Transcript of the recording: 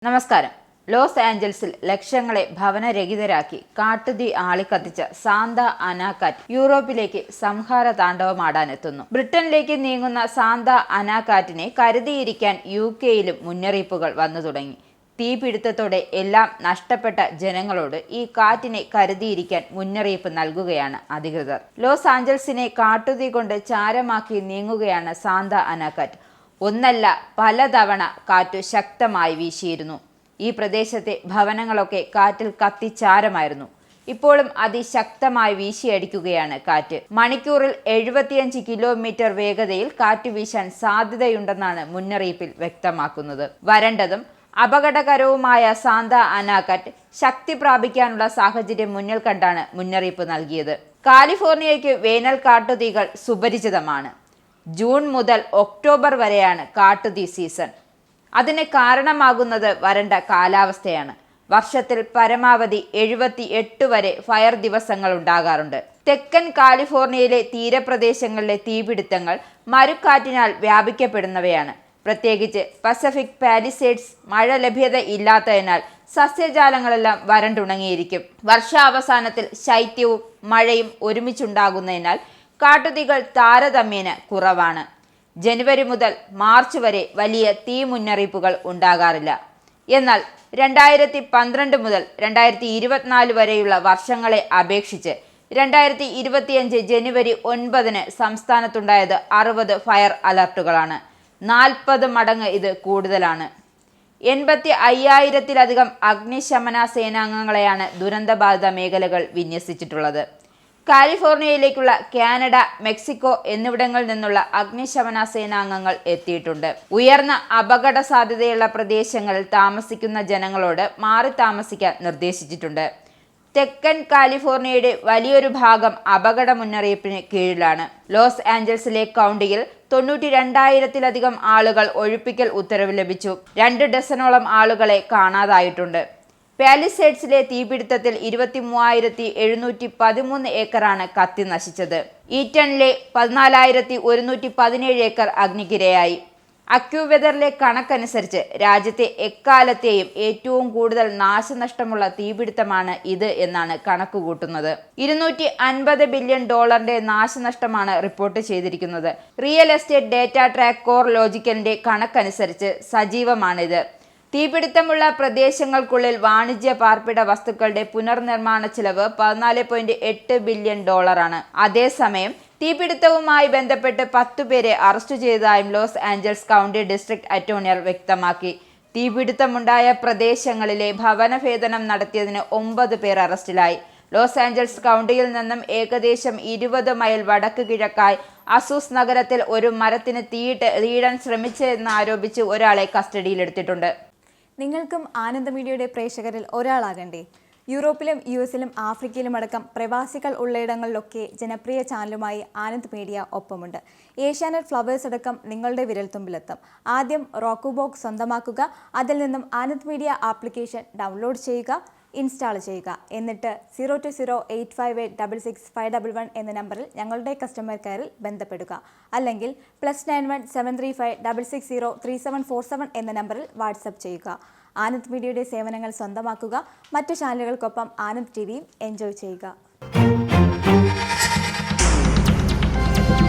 നമസ്കാരം. ലോസ് ആഞ്ചൽസിൽ ലക്ഷങ്ങളെ ഭവനരഹിതരാക്കി കാട്ടുതീ ആളിക്കത്തിച്ച സാന്ത അന കാറ്റ് യൂറോപ്പിലേക്ക് സംഹാര താണ്ഡവമാടാനെത്തുന്നു. ബ്രിട്ടനിലേക്ക് നീങ്ങുന്ന സാന്ത അന കാറ്റിനെ കരുതിയിരിക്കാൻ UK-യിലും മുന്നറിയിപ്പുകൾ വന്നു തുടങ്ങി. തീപിടുത്തത്തോടെ എല്ലാം നഷ്ടപ്പെട്ട ജനങ്ങളോട് ഈ കാറ്റിനെ കരുതിയിരിക്കാൻ മുന്നറിയിപ്പ് നൽകുകയാണ് അധികൃതർ. ലോസ് ആഞ്ചൽസിനെ കാട്ടുതീ കൊണ്ട് ചാരമാക്കി നീങ്ങുകയാണ് സാന്ത അന കാറ്റ്. ഒന്നല്ല പലതവണ കാറ്റ് ശക്തമായി വീശിയിരുന്നു. ഈ പ്രദേശത്തെ ഭവനങ്ങളൊക്കെ കാറ്റിൽ കത്തിച്ചാരമായിരുന്നു. ഇപ്പോഴും അതിശക്തമായി വീശിയടിക്കുകയാണ് കാറ്റ്. മണിക്കൂറിൽ 75 കിലോമീറ്റർ വേഗതയിൽ കാറ്റ് വീശാൻ സാധ്യതയുണ്ടെന്നാണ് മുന്നറിയിപ്പിൽ വ്യക്തമാക്കുന്നത്. വരണ്ടതും അപകടകരവുമായ സാന്ത അന കാറ്റ് ശക്തി പ്രാപിക്കാനുള്ള സാഹചര്യം മുന്നിൽ കണ്ടാണ് മുന്നറിയിപ്പ് നൽകിയത്. കാലിഫോർണിയയ്ക്ക് വേനൽ കാട്ടുതീകൾ സുപരിചിതമാണ്. ജൂൺ മുതൽ ഒക്ടോബർ വരെയാണ് കാട്ടുതീ സീസൺ. അതിന് കാരണമാകുന്നത് വരണ്ട കാലാവസ്ഥയാണ്. വർഷത്തിൽ പരമാവധി 78 വരെ ഫയർ ദിവസങ്ങൾ ഉണ്ടാകാറുണ്ട്. തെക്കൻ കാലിഫോർണിയയിലെ തീരപ്രദേശങ്ങളിലെ തീപിടുത്തങ്ങൾ മരുക്കാറ്റിനാൽ വ്യാപിക്കപ്പെടുന്നവയാണ്. പ്രത്യേകിച്ച് പസഫിക് പാലിസേഡ്സ് മഴ ലഭ്യത ഇല്ലാത്തതിനാൽ സസ്യജാലങ്ങളെല്ലാം വരണ്ടുണങ്ങിയിരിക്കും. വർഷാവസാനത്തിൽ ശൈത്യവും മഴയും ഒരുമിച്ചുണ്ടാകുന്നതിനാൽ കാട്ടുതീകൾ താരതമ്യേന കുറവാണ്. ജനുവരി മുതൽ മാർച്ച് വരെ വലിയ തീ മുന്നറിയിപ്പുകൾ ഉണ്ടാകാറില്ല. എന്നാൽ 2012 മുതൽ 2024 വരെയുള്ള വർഷങ്ങളെ അപേക്ഷിച്ച് 2025 ജനുവരി 9 സംസ്ഥാനത്തുണ്ടായത് 60 ഫയർ അലർട്ടുകളാണ്. 40 മടങ്ങ് ഇത് കൂടുതലാണ്. 85,000-ത്തിലധികം അഗ്നിശമന സേനാംഗങ്ങളെയാണ് ദുരന്തബാധിത മേഖലകൾ വിന്യസിച്ചിട്ടുള്ളത്. കാലിഫോർണിയയിലേക്കുള്ള കാനഡ, മെക്സിക്കോ എന്നിവിടങ്ങളിൽ നിന്നുള്ള അഗ്നിശമന സേനാംഗങ്ങൾ എത്തിയിട്ടുണ്ട്. ഉയർന്ന അപകട സാധ്യതയുള്ള പ്രദേശങ്ങളിൽ താമസിക്കുന്ന ജനങ്ങളോട് മാറി താമസിക്കാൻ നിർദ്ദേശിച്ചിട്ടുണ്ട്. തെക്കൻ കാലിഫോർണിയയുടെ വലിയൊരു ഭാഗം അപകട മുന്നറിയിപ്പിന് കീഴിലാണ്. ലോസ് ആഞ്ചൽസിലെ കൗണ്ടിയിൽ 92,000-ത്തിലധികം ആളുകൾ ഒഴിപ്പിക്കൽ ഉത്തരവ് ലഭിച്ചു. 2 ഡസനോളം ആളുകളെ കാണാതായിട്ടുണ്ട്. പാലിസേഡ്സിലെ തീപിടുത്തത്തിൽ 23,713 ഏക്കറാണ് കത്തി നശിച്ചത്. ഈറ്റണിലെ 14,117 ഏക്കർ അഗ്നിക്കിരയായി. അക്യുവെതറിലെ കണക്കനുസരിച്ച് രാജ്യത്തെ എക്കാലത്തെയും ഏറ്റവും കൂടുതൽ നാശനഷ്ടമുള്ള തീപിടുത്തമാണ് ഇത് എന്നാണ് കണക്കുകൂട്ടുന്നത്. $250 ബില്യൺ നാശനഷ്ടമാണ് റിപ്പോർട്ട് ചെയ്തിരിക്കുന്നത്. റിയൽ എസ്റ്റേറ്റ് ഡേറ്റ ട്രാക്ക് കോർ ലോജിക്കലിന്റെ കണക്കനുസരിച്ച് സജീവമാണിത്. തീപിടുത്തമുള്ള പ്രദേശങ്ങൾക്കുള്ളിൽ വാണിജ്യ പാർപ്പിട വസ്തുക്കളുടെ പുനർനിർമ്മാണ ചിലവ് $14.8 ബില്യൺ ആണ്. അതേസമയം തീപിടുത്തവുമായി ബന്ധപ്പെട്ട് 10 പേരെ അറസ്റ്റ് ചെയ്തതായും Los Angeles county district attorney വ്യക്തമാക്കി. തീപിടുത്തമുണ്ടായ പ്രദേശങ്ങളിലെ ഭവനഭേദനം നടത്തിയതിന് 9 പേർ അറസ്റ്റിലായി. ലോസ് ആഞ്ചൽസ് കൗണ്ടിയിൽ നിന്നും ഏകദേശം 20 മൈൽ വടക്ക് കിഴക്കായി അസൂസ് നഗരത്തിൽ ഒരു മരത്തിന് തീയിടാൻ ശ്രമിച്ചെന്നാരോപിച്ച് ഒരാളെ കസ്റ്റഡിയിലെടുത്തിട്ടുണ്ട്. നിങ്ങൾക്കും ആനന്ദ് മീഡിയയുടെ പ്രേക്ഷകരിൽ ഒരാളാകണ്ടേ? യൂറോപ്പിലും US-ലും ആഫ്രിക്കയിലും അടക്കം പ്രവാസികൾ ഉള്ളയിടങ്ങളിലൊക്കെ ജനപ്രിയ ചാനലുമായി ആനന്ദ് മീഡിയ ഒപ്പമുണ്ട്. ഏഷ്യാനെറ്റ് ഫ്ലവേഴ്സ് അടക്കം നിങ്ങളുടെ വിരൽത്തുമ്പിലെത്തും. ആദ്യം റോക്കു ബോക്സ് സ്വന്തമാക്കുക. അതിൽ നിന്നും ആനന്ദ് മീഡിയ ആപ്ലിക്കേഷൻ ഡൗൺലോഡ് ചെയ്യുക, ഇൻസ്റ്റാൾ ചെയ്യുക. എന്നിട്ട് 02085866511 എന്ന നമ്പറിൽ ഞങ്ങളുടെ കസ്റ്റമർ കെയറിൽ ബന്ധപ്പെടുക. അല്ലെങ്കിൽ +91 735 660 3747 എന്ന നമ്പറിൽ വാട്സപ്പ് ചെയ്യുക. ആനന്ദ് മീഡിയയുടെ സേവനങ്ങൾ സ്വന്തമാക്കുക. മറ്റു ചാനലുകൾക്കൊപ്പം ആനന്ദ് TVയും എൻജോയ് ചെയ്യുക.